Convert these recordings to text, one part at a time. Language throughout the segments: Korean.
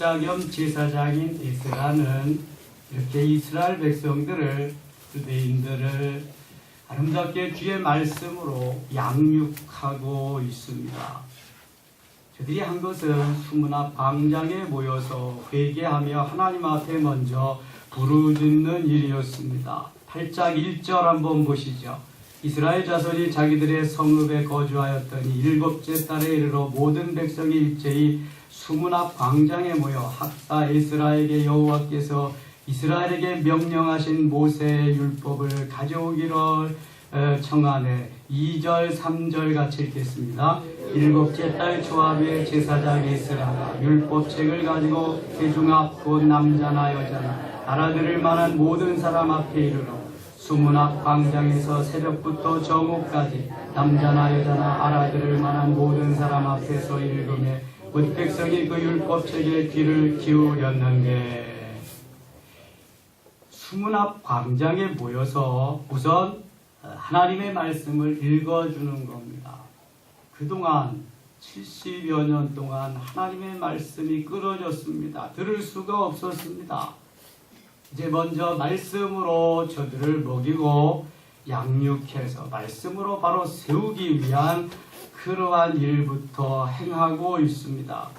목자 겸 제사장인 에스라는 이렇게 이스라엘 백성들을, 유대인들을 아름답게 주의 말씀으로 양육하고 있습니다. 저들이 한 것은 수문 앞 광장에 모여서 회개하며 하나님 앞에 먼저 부르짖는 일이었습니다. 8장 1절 한번 보시죠. 이스라엘 자손이 자기들의 성읍에 거주하였더니 7째 달에 이르러 모든 백성이 일제히 수문 앞 광장에 모여 학사 에스라에게 여호와께서 이스라엘에게 명령하신 모세의 율법을 가져오기를 청하네. 2절 3절 같이 읽겠습니다. 7째 달 초하루에 제사장 에스라가 율법책을 가지고 회중 앞 곧 남자나 여자나 알아들을 만한 모든 사람 앞에 이르러 수문 앞 광장에서 새벽부터 정오까지 남자나 여자나 알아들을 만한 모든 사람 앞에서 읽음에 온 백성이 그 율법책에 귀를 기울였는데, 수문 앞 광장에 모여서 우선 하나님의 말씀을 읽어주는 겁니다. 그동안 70여 년 동안 하나님의 말씀이 끊어졌습니다. 들을 수가 없었습니다. 이제 먼저 말씀으로 저들을 먹이고 양육해서 말씀으로 바로 세우기 위한 그러한 일부터 행하고 있습니다.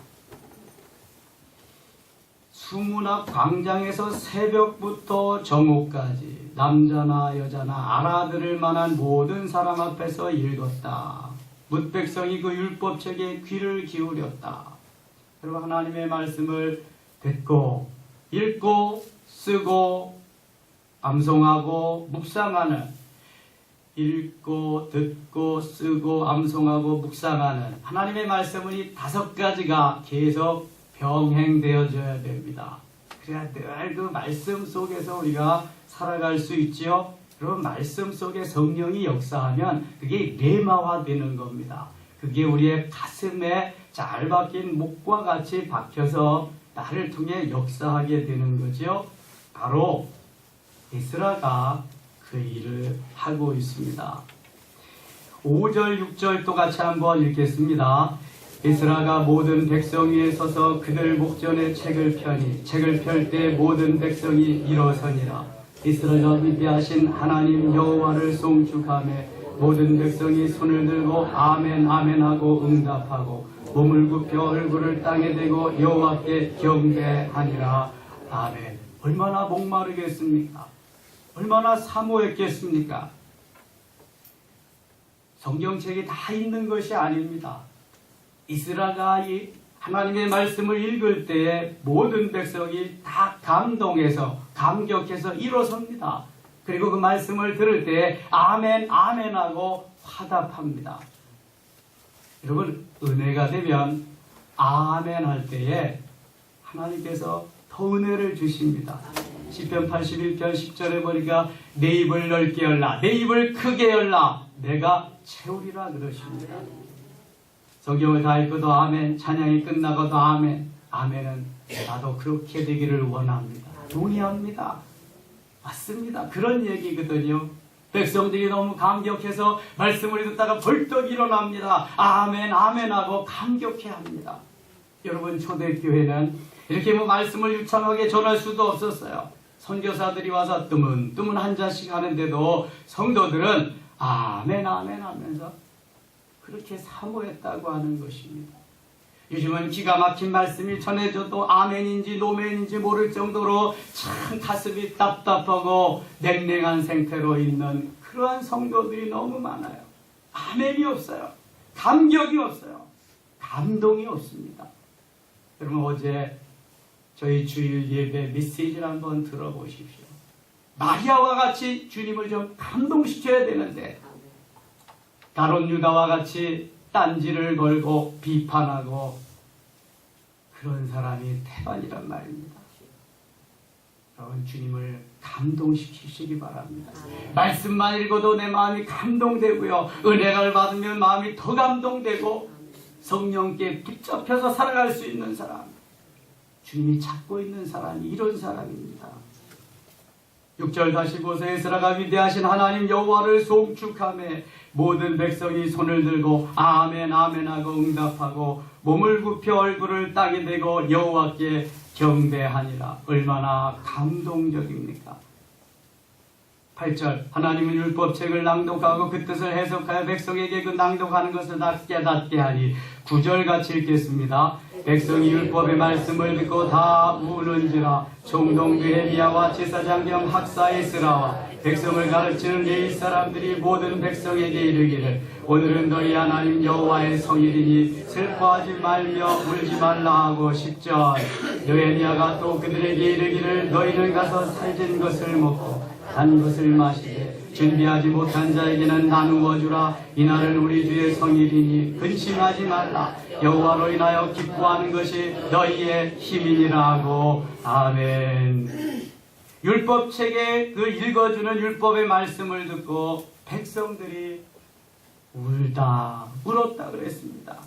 수문 앞 광장에서 새벽부터 정오까지 남자나 여자나 알아들을 만한 모든 사람 앞에서 읽었다. 뭇 백성이 그 율법책에 귀를 기울였다. 그리고 하나님의 말씀을 듣고 읽고 쓰고 암송하고 묵상하는, 읽고 듣고 쓰고 암송하고 묵상하는 하나님의 말씀은 이 5가지가 계속 병행되어져야 됩니다. 그래야 늘 그 말씀 속에서 우리가 살아갈 수 있지요. 그럼 말씀 속에 성령이 역사하면 그게 레마화되는 겁니다. 그게 우리의 가슴에 잘 박힌 목과 같이 박혀서 나를 통해 역사하게 되는 거죠. 바로 에스라가 그 일을 하고 있습니다. 5절 6절 또 같이 한번 읽겠습니다. 에스라가 모든 백성 위에 서서 그들 목전에 책을 펴니 책을 펼 때 모든 백성이 일어서니라. 에스라가 위대하신 하나님 여호와를 송축하며 모든 백성이 손을 들고 아멘 아멘 하고 응답하고 몸을 굽혀 얼굴을 땅에 대고 여호와께 경배하니라. 아멘. 얼마나 목마르겠습니까? 얼마나 사모했겠습니까? 성경책이 다 있는 것이 아닙니다. 이스라가 이 하나님의 말씀을 읽을 때에 모든 백성이 다 감동해서 감격해서 일어섭니다. 그리고 그 말씀을 들을 때에 아멘 아멘 하고 화답합니다. 여러분, 은혜가 되면 아멘 할 때에 하나님께서 더 은혜를 주십니다. 시편 81편 10절에 보니까 내 입을 넓게 열라, 내 입을 크게 열라, 내가 채우리라 그러십니다. 성경을 다 읽고도 아멘, 찬양이 끝나고도 아멘. 아멘은 나도 그렇게 되기를 원합니다. 동의합니다. 맞습니다. 그런 얘기거든요. 백성들이 너무 감격해서 말씀을 듣다가 벌떡 일어납니다. 아멘 아멘 하고 감격해합니다. 여러분, 초대교회는 이렇게 말씀을 유창하게 전할 수도 없었어요. 선교사들이 와서 뜨문뜨문 한 잔씩 하는데도 성도들은 아멘 아멘 하면서 그렇게 사모했다고 하는 것입니다. 요즘은 기가 막힌 말씀이 전해져도 아멘인지 노멘인지 모를 정도로 참 가슴이 답답하고 냉랭한 상태로 있는 그러한 성도들이 너무 많아요. 아멘이 없어요. 감격이 없어요. 감동이 없습니다. 여러분, 어제 저희 주일 예배 메시지를 한번 들어보십시오. 마리아와 같이 주님을 좀 감동시켜야 되는데 가룟 유다와 같이 딴지를 걸고 비판하고 그런 사람이 태반이란 말입니다. 여러분, 주님을 감동시키시기 바랍니다. 말씀만 읽어도 내 마음이 감동되고요, 은혜를 받으면 마음이 더 감동되고 성령께 붙잡혀서 살아갈 수 있는 사람, 주님이 찾고 있는 사람이 이런 사람입니다. 6절 다시 보세요. 에스라가 위대하신 하나님 여호와를 송축하며 모든 백성이 손을 들고 아멘 아멘 하고 응답하고 몸을 굽혀 얼굴을 땅에 대고 여호와께 경배하니라. 얼마나 감동적입니까? 8절 하나님은 율법책을 낭독하고 그 뜻을 해석하여 백성에게 그 낭독하는 것을 다 깨닫게 하니 9절같이 읽겠습니다. 백성이 율법의 말씀을 듣고 다 우는지라. 총독 느헤미야와 제사장경 학사 에스라와 백성을 가르치는 레위 사람들이 모든 백성에게 이르기를 오늘은 너희 하나님 여호와의 성일이니 슬퍼하지 말며 울지 말라 하고 10절 느헤미야가 또 그들에게 이르기를 너희는 가서 살진 것을 먹고 단 것을 마시되 준비하지 못한 자에게는 나누어 주라. 이날은 우리 주의 성일이니 근심하지 말라. 여호와로 인하여 기뻐하는 것이 너희의 힘이니라 하고 아멘. 율법책에 그 읽어주는 율법의 말씀을 듣고 백성들이 울었다 그랬습니다.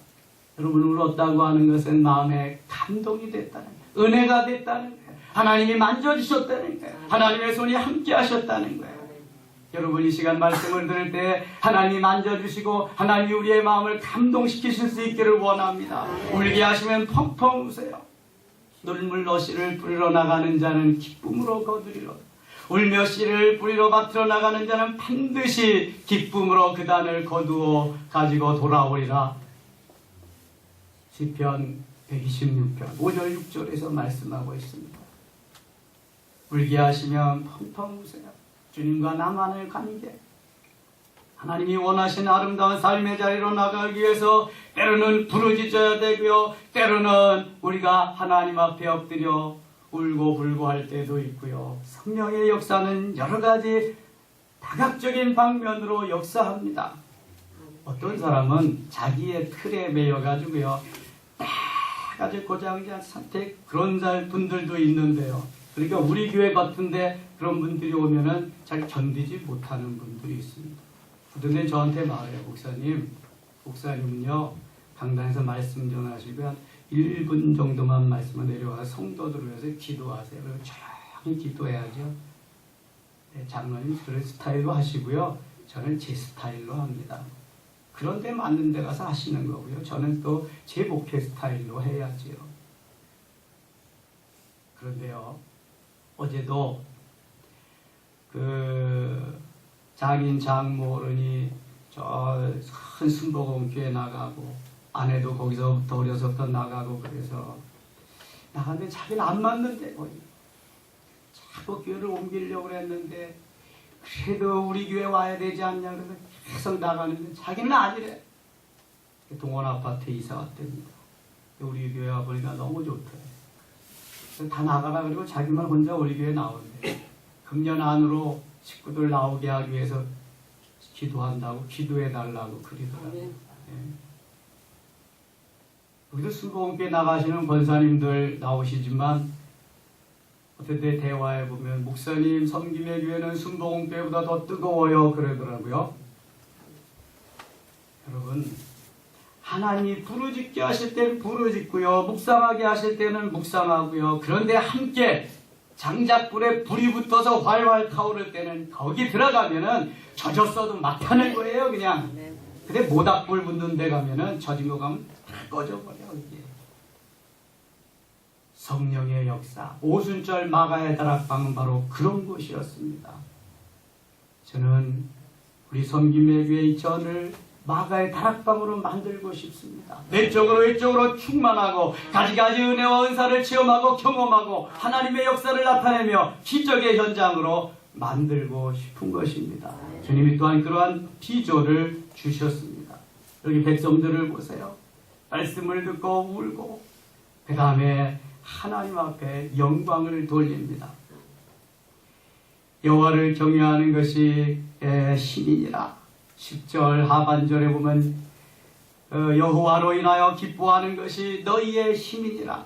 여러분, 울었다고 하는 것은 마음에 감동이 됐다는 거예요. 은혜가 됐다는 거예요. 하나님이 만져주셨다는 거예요. 하나님의 손이 함께 하셨다는 거예요. 여러분, 이 시간 말씀을 들을 때 하나님이 만져주시고 하나님이 우리의 마음을 감동시키실 수 있기를 원합니다. 울게 하시면 펑펑 우세요. 눈물로 씨를 뿌리러 나가는 자는 기쁨으로 거두리로다. 울며 씨를 뿌리러 밭으로 나가는 자는 반드시 기쁨으로 그 단을 거두어 가지고 돌아오리라. 시편 126편 5절 6절에서 말씀하고 있습니다. 울게 하시면 펑펑 우세요. 주님과 나만의 관계, 하나님이 원하신 아름다운 삶의 자리로 나가기 위해서 때로는 부르짖어야 되고요, 때로는 우리가 하나님 앞에 엎드려 울고 불고 할 때도 있고요. 성령의 역사는 여러 가지 다각적인 방면으로 역사합니다. 어떤 사람은 자기의 틀에 매여가지고요, 딱 아주 고장난 상태, 그런 분들도 있는데요. 그러니까 우리 교회 같은데 그런 분들이 오면은 잘 견디지 못하는 분들이 있습니다. 그런데 저한테 말해요. 목사님은요, 강단에서 말씀 전하시면 1분 정도만 말씀을 내려와서 성도들을 위해서 기도하세요. 그리고 조용히 기도해야죠. 네, 장로님 그런 스타일로 하시고요. 저는 제 스타일로 합니다. 그런데 맞는 데 가서 하시는 거고요. 저는 또 제 목회 스타일로 해야지요. 그런데요, 어제도 그 장인 장모 어른이 저 큰 순복음교회 나가고 아내도 거기서부터 어려서부터 나가고 그래서 나갔는데 자기는 안 맞는데 거기 자꾸 교회를 옮기려고 그랬는데 그래도 우리 교회 와야 되지 않냐 그래서 계속 나가는데 자기는 아니래. 동원 아파트에 이사 왔답니다. 우리 교회 와보니까 너무 좋대. 다 나가라 그리고 자기만 혼자 우리 교회 나온대. 금년 안으로 식구들 나오게 하기 위해서 기도한다고, 기도해달라고 그러더라고요. 네. 여기도 순복음교회 나가시는 권사님들 나오시지만 어떤 때 대화해 보면 목사님 섬김의 교회는 순복음교회보다 더 뜨거워요 그러더라고요. 여러분, 하나님이 부르짖게 하실 때는 부르짖고요, 묵상하게 하실 때는 묵상하고요. 그런데 함께 장작불에 불이 붙어서 활활 타오를 때는 거기 들어가면은 젖었어도 막하는 거예요, 그냥. 근데 모닥불 붙는 데 가면은 젖은 거 가면 다 꺼져버려, 이게. 성령의 역사, 오순절 마가의 다락방은 바로 그런 곳이었습니다. 저는 우리 섬김의 교회 이 전을 마가의 다락방으로 만들고 싶습니다. 내적으로 외적으로 충만하고 가지가지 은혜와 은사를 체험하고 경험하고 하나님의 역사를 나타내며 기적의 현장으로 만들고 싶은 것입니다. 주님이 또한 그러한 비조를 주셨습니다. 여기 백성들을 보세요. 말씀을 듣고 울고 그 다음에 하나님 앞에 영광을 돌립니다. 여호와를 경외하는 것이 힘이니라. 10절 하반절에 보면 여호와로 인하여 기뻐하는 것이 너희의 힘이니라.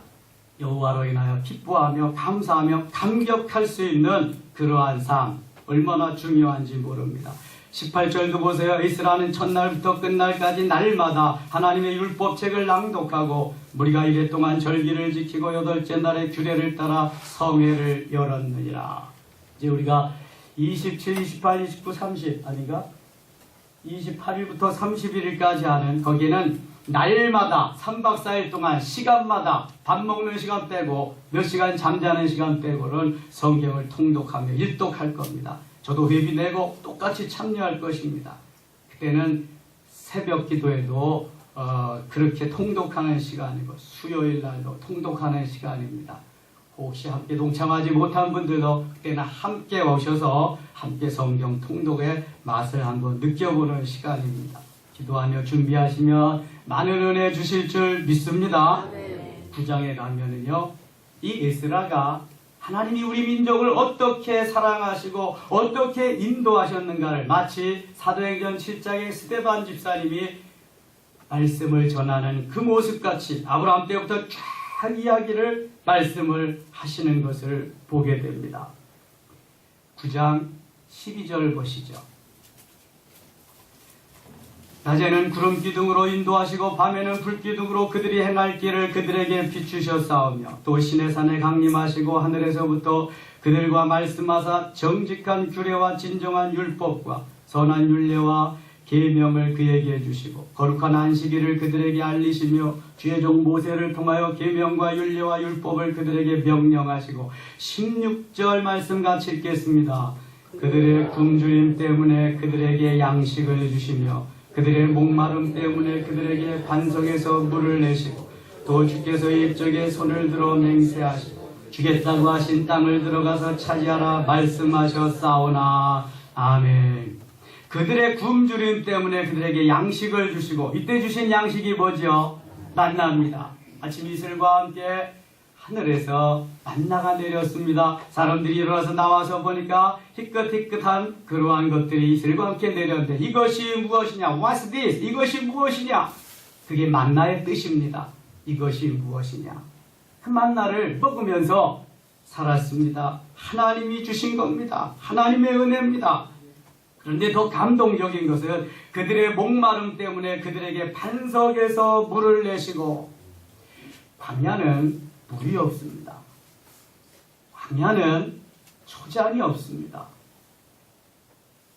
여호와로 인하여 기뻐하며 감사하며 감격할 수 있는 그러한 삶, 얼마나 중요한지 모릅니다. 18절도 보세요. 이스라엘은 첫날부터 끝날까지 날마다 하나님의 율법책을 낭독하고 무리가 이래 동안 절기를 지키고 8째 날에 규례를 따라 성회를 열었느니라. 이제 우리가 27, 28, 29, 30 아닌가? 28일부터 31일까지 하는 거기에는 날마다 3박 4일 동안 시간마다 밥 먹는 시간 빼고 몇 시간 잠자는 시간 빼고는 성경을 통독하며 일독할 겁니다. 저도 회비 내고 똑같이 참여할 것입니다. 그때는 새벽 기도에도 그렇게 통독하는 시간이고 수요일 날도 통독하는 시간입니다. 혹시 함께 동참하지 못한 분들도 그때는 함께 오셔서 함께 성경 통독의 맛을 한번 느껴보는 시간입니다. 기도하며 준비하시면 많은 은혜 주실 줄 믿습니다. 9장에 가면은요, 이 에스라가 하나님이 우리 민족을 어떻게 사랑하시고 어떻게 인도하셨는가를 마치 사도행전 7장의 스데반 집사님이 말씀을 전하는 그 모습같이 아브라함 때부터 쫙 이야기를 말씀을 하시는 것을 보게 됩니다. 9장 12절 보시죠. 낮에는 구름 기둥으로 인도하시고 밤에는 불 기둥으로 그들이 행할 길을 그들에게 비추셨사오며 또 시내산에 강림하시고 하늘에서부터 그들과 말씀하사 정직한 규례와 진정한 율법과 선한 율례와 계명을 그에게 주시고 거룩한 안식일을 그들에게 알리시며 주의 종 모세를 통하여 계명과 율례와 율법을 그들에게 명령하시고 16절 말씀 같이 읽겠습니다. 그들의 굶주림 때문에 그들에게 양식을 주시며 그들의 목마름 때문에 그들에게 반석에서 물을 내시고 또 주께서 이쪽에 손을 들어 맹세하시고 주겠다고 하신 땅을 들어가서 차지하라 말씀하셨사오나. 아멘. 그들의 굶주림 때문에 그들에게 양식을 주시고 이때 주신 양식이 뭐죠? 만나입니다. 아침 이슬과 함께 하늘에서 만나가 내렸습니다. 사람들이 일어나서 나와서 보니까 희끗희끗한 그러한 것들이 이슬과 함께 내렸는데 이것이 무엇이냐? What's this? 이것이 무엇이냐? 그게 만나의 뜻입니다. 이것이 무엇이냐? 그 만나를 먹으면서 살았습니다. 하나님이 주신 겁니다. 하나님의 은혜입니다. 그런데 더 감동적인 것은 그들의 목마름 때문에 그들에게 반석에서 물을 내시고 광야는 물이 없습니다. 광야는 초장이 없습니다.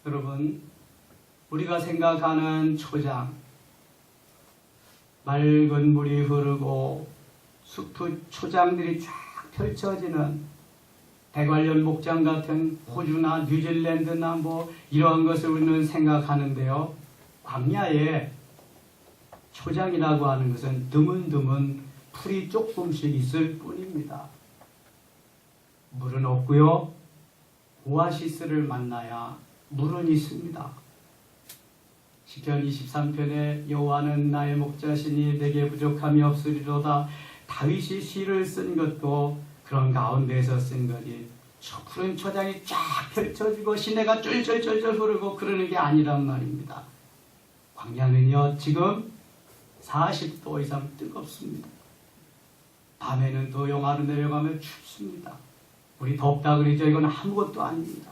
여러분, 우리가 생각하는 초장, 맑은 물이 흐르고 숲의 초장들이 쫙 펼쳐지는 대관련 목장 같은 호주나 뉴질랜드나 뭐 이러한 것을 우리는 생각하는데요. 광야에 초장이라고 하는 것은 드문드문 풀이 조금씩 있을 뿐입니다. 물은 없고요. 오아시스를 만나야 물은 있습니다. 시편 23편에 여호와는 나의 목자시니 내게 부족함이 없으리로다. 다윗이 시를 쓴 것도 그런 가운데에서 쓴 거지. 푸른 초장이 쫙 펼쳐지고 시내가 쫄쫄쫄쫄 흐르고 그러는 게 아니란 말입니다. 광야는요 지금 40도 이상 뜨겁습니다. 밤에는 또 영하로 내려가면 춥습니다. 우리 덥다 그러죠. 이건 아무것도 아닙니다.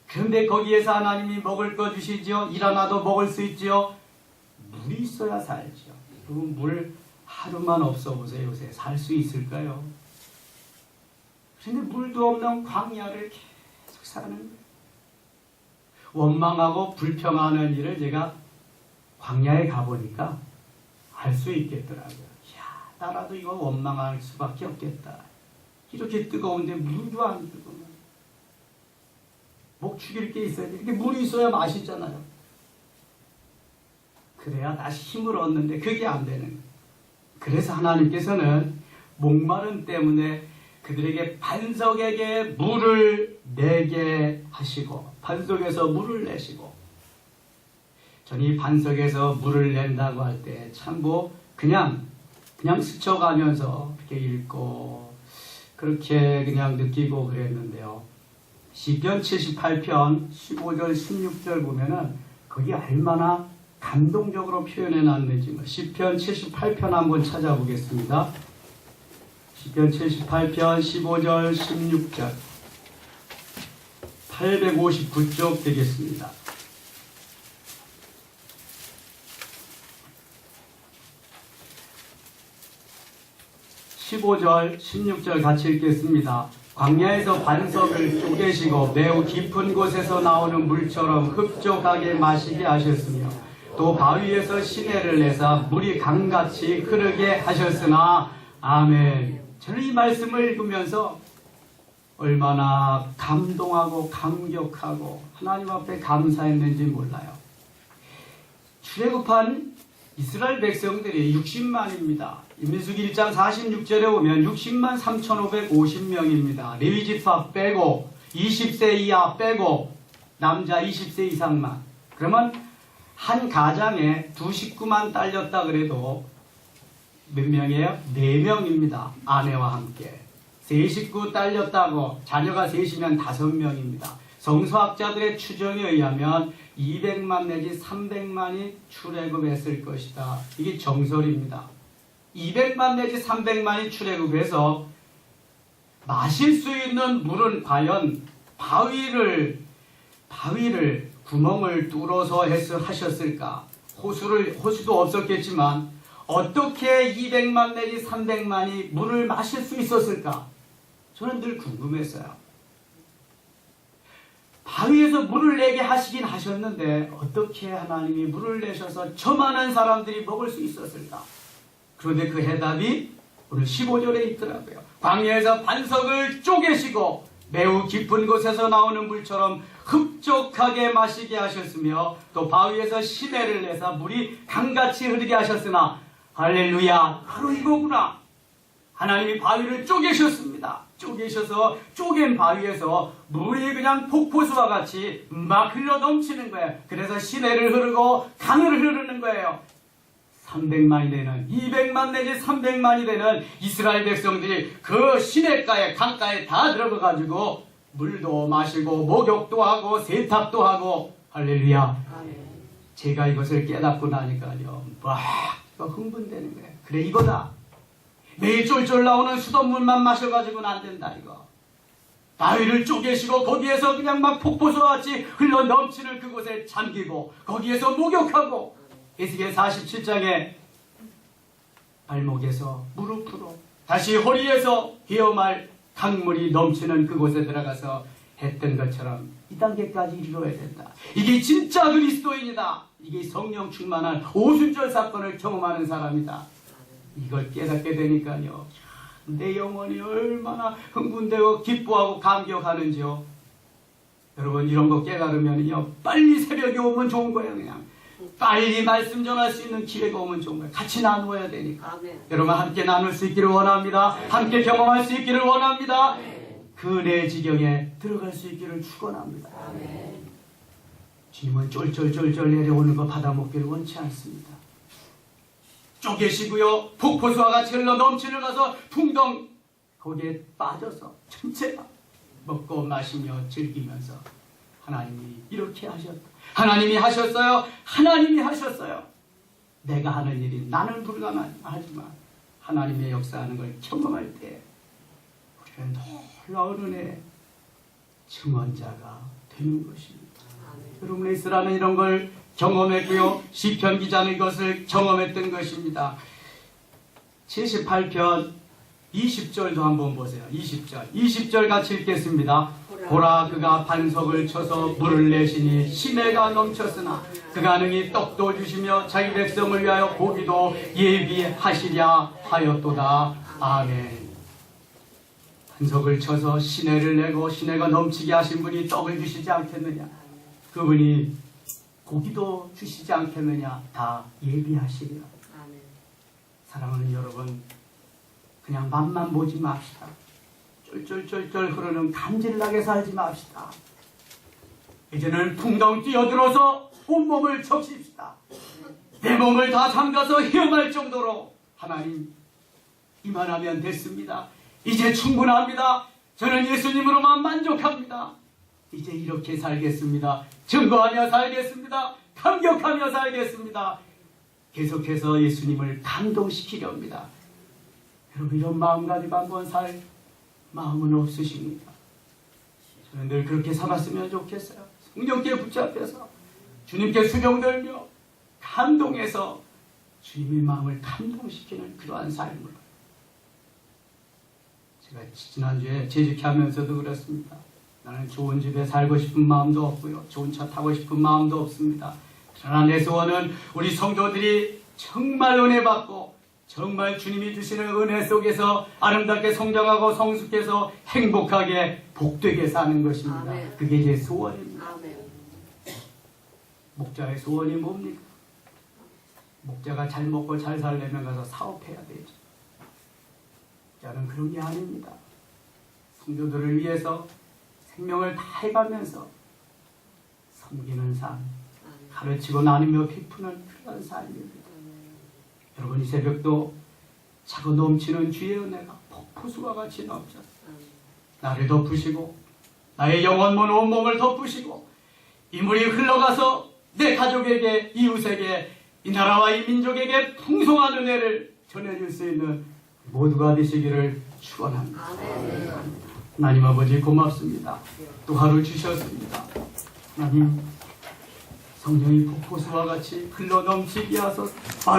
그런데 거기에서 하나님이 먹을 거 주시지요. 일어나도 먹을 수 있지요. 물이 있어야 살지요. 그리고 물 하루만 없어 보세요. 요새 살 수 있을까요? 그런데 물도 없는 광야를 계속 사는 원망하고 불평하는 일을 제가 광야에 가보니까 알 수 있겠더라고요. 야, 나라도 이거 원망할 수밖에 없겠다. 이렇게 뜨거운데 물도 안 뜨고 목 죽일 게 있어야 돼. 이렇게 물이 있어야 맛있잖아요. 그래야 다시 힘을 얻는데 그게 안 되는 거예요. 그래서 하나님께서는 목마름 때문에 그들에게 반석에게 물을 내게 하시고 반석에서 물을 내시고 저는 이 반석에서 물을 낸다고 할 때 참 뭐 그냥 스쳐가면서 이렇게 읽고 그렇게 그냥 느끼고 그랬는데요. 시편 78편 15절 16절 보면은 거기 얼마나 감동적으로 표현해 놨는지 시편 78편 한번 찾아보겠습니다. 시편 78편 15절 16절 859쪽 되겠습니다. 15절 16절 같이 읽겠습니다. 광야에서 반석을 쪼개시고 매우 깊은 곳에서 나오는 물처럼 흡족하게 마시게 하셨으며 또 바위에서 시내를 내사 물이 강같이 흐르게 하셨으나 아멘. 저는 이 말씀을 읽으면서 얼마나 감동하고 감격하고 하나님 앞에 감사했는지 몰라요. 출애굽한 이스라엘 백성들이 60만입니다. 민수기 1장 46절에 보면 60만 3,550명입니다. 레위지파 빼고 20세 이하 빼고 남자 20세 이상만. 그러면 한 가장에 두 식구만 딸렸다 그래도 몇 명이에요? 4명입니다. 아내와 함께. 세 식구 딸렸다고 자녀가 셋이면 5명입니다. 성서학자들의 추정에 의하면 200만 내지 300만이 출애굽했을 것이다. 이게 정설입니다. 200만 내지 300만이 출애굽해서 마실 수 있는 물은 과연 바위를 구멍을 뚫어서 하셨을까? 호수도 없었겠지만 어떻게 200만 내지 300만이 물을 마실 수 있었을까? 저는 늘 궁금했어요. 바위에서 물을 내게 하시긴 하셨는데 어떻게 하나님이 물을 내셔서 저 많은 사람들이 먹을 수 있었을까? 그런데 그 해답이 오늘 15절에 있더라고요. 광야에서 반석을 쪼개시고 매우 깊은 곳에서 나오는 물처럼 흡족하게 마시게 하셨으며 또 바위에서 시내를 내사 물이 강같이 흐르게 하셨으나 할렐루야, 바로 이거구나. 하나님이 바위를 쪼개셨습니다. 쪼개셔서 쪼갠 바위에서 물이 그냥 폭포수와 같이 막 흘러 넘치는 거예요. 그래서 시내를 흐르고 강을 흐르는 거예요. 300만이 되는, 200만 내지 300만이 되는 이스라엘 백성들이 그 시내가에 강가에 다 들어가가지고 물도 마시고 목욕도 하고 세탁도 하고 할렐루야. 제가 이것을 깨닫고 나니까요 막 흥분되는 거예요. 그래, 이거다. 매일 쫄쫄 나오는 수돗물만 마셔가지고는 안 된다, 이거. 바위를 쪼개시고 거기에서 그냥 막 폭포수와 같이 흘러 넘치는 그곳에 잠기고 거기에서 목욕하고 에스겔 47장에 발목에서 무릎으로 다시 허리에서 헤어말 강물이 넘치는 그곳에 들어가서 했던 것처럼 이 단계까지 이루어야 된다. 이게 진짜 그리스도인이다. 이게 성령 충만한 오순절 사건을 경험하는 사람이다. 이걸 깨닫게 되니까요, 내 영혼이 얼마나 흥분되고 기뻐하고 감격하는지요. 여러분, 이런 거 깨달으면요 빨리 새벽에 오면 좋은 거예요. 그냥 빨리 말씀 전할 수 있는 기회가 오면 좋은 거예요. 같이 나누어야 되니까. 여러분, 함께 나눌 수 있기를 원합니다. 함께 경험할 수 있기를 원합니다. 그 내 지경에 들어갈 수 있기를 축원합니다. 주님은 쫄쫄쫄쫄 내려오는 거 받아먹기를 원치 않습니다. 쪼개시고요, 폭포수와 같이 흘러 넘치는 가서 풍덩 거기에 빠져서 전체가 먹고 마시며 즐기면서 하나님이 이렇게 하셨다. 하나님이 하셨어요. 하나님이 하셨어요. 내가 하는 일이 나는 불가능하지만 하나님의 역사하는 걸 경험할 때 우리는 놀라운 은혜의 증언자가 되는 것입니다. 여러분, 이스라엘은 이런 걸 경험했고요, 시편 기자는 이것을 경험했던 것입니다. 78편 20절도 한번 보세요. 20절 같이 읽겠습니다. 보라, 그가 반석을 쳐서 물을 내시니 시내가 넘쳤으나 그가 능히 떡도 주시며 자기 백성을 위하여 고기도 예비하시랴 하였도다. 아멘. 반석을 쳐서 시내를 내고 시내가 넘치게 하신 분이 떡을 주시지 않겠느냐? 그분이 고기도 주시지 않겠느냐? 다 예비하시리라. 사랑하는 여러분, 그냥 맛만 보지 맙시다. 쫄쫄쫄쫄 흐르는 감질나게 살지 맙시다. 이제는 풍덩 뛰어들어서 온몸을 적십시다. 내 몸을 다 잠가서 헤엄할 정도로 하나님 이만하면 됐습니다. 이제 충분합니다. 저는 예수님으로만 만족합니다. 이제 이렇게 살겠습니다. 증거하며 살겠습니다. 감격하며 살겠습니다. 계속해서 예수님을 감동시키려 합니다. 여러분, 이런 마음 가지고 한번 살 마음은 없으십니까? 저는 늘 그렇게 살았으면 좋겠어요. 성령께 붙잡혀서 주님께 수종들며 감동해서 주님의 마음을 감동시키는 그러한 삶을 제가 지난주에 재직하면서도 그랬습니다. 나는 좋은 집에 살고 싶은 마음도 없고요. 좋은 차 타고 싶은 마음도 없습니다. 그러나 내 소원은 우리 성도들이 정말 은혜 받고 정말 주님이 주시는 은혜 속에서 아름답게 성장하고 성숙해서 행복하게 복되게 사는 것입니다. 아멘. 그게 제 소원입니다. 아멘. 목자의 소원이 뭡니까? 목자가 잘 먹고 잘 살려면 가서 사업해야 되죠. 목자는 그런 게 아닙니다. 성도들을 위해서 생명을 다해가면서 섬기는 삶, 가르치고 나누며 베푸는 그런 삶입니다. 여러분 이 새벽도 차고 넘치는 주의 은혜가 폭포수와 같이 넘쳐서 나를 덮으시고 나의 영혼문 온몸을 덮으시고 이 물이 흘러가서 내 가족에게 이웃에게 이 나라와 이 민족에게 풍성한 은혜를 전해줄 수 있는 모두가 되시기를 축원합니다. 하나님 아버지 고맙습니다. 또 하루 주셨습니다. 하나님 성령이 폭포수와 같이 흘러 넘치게 하소서.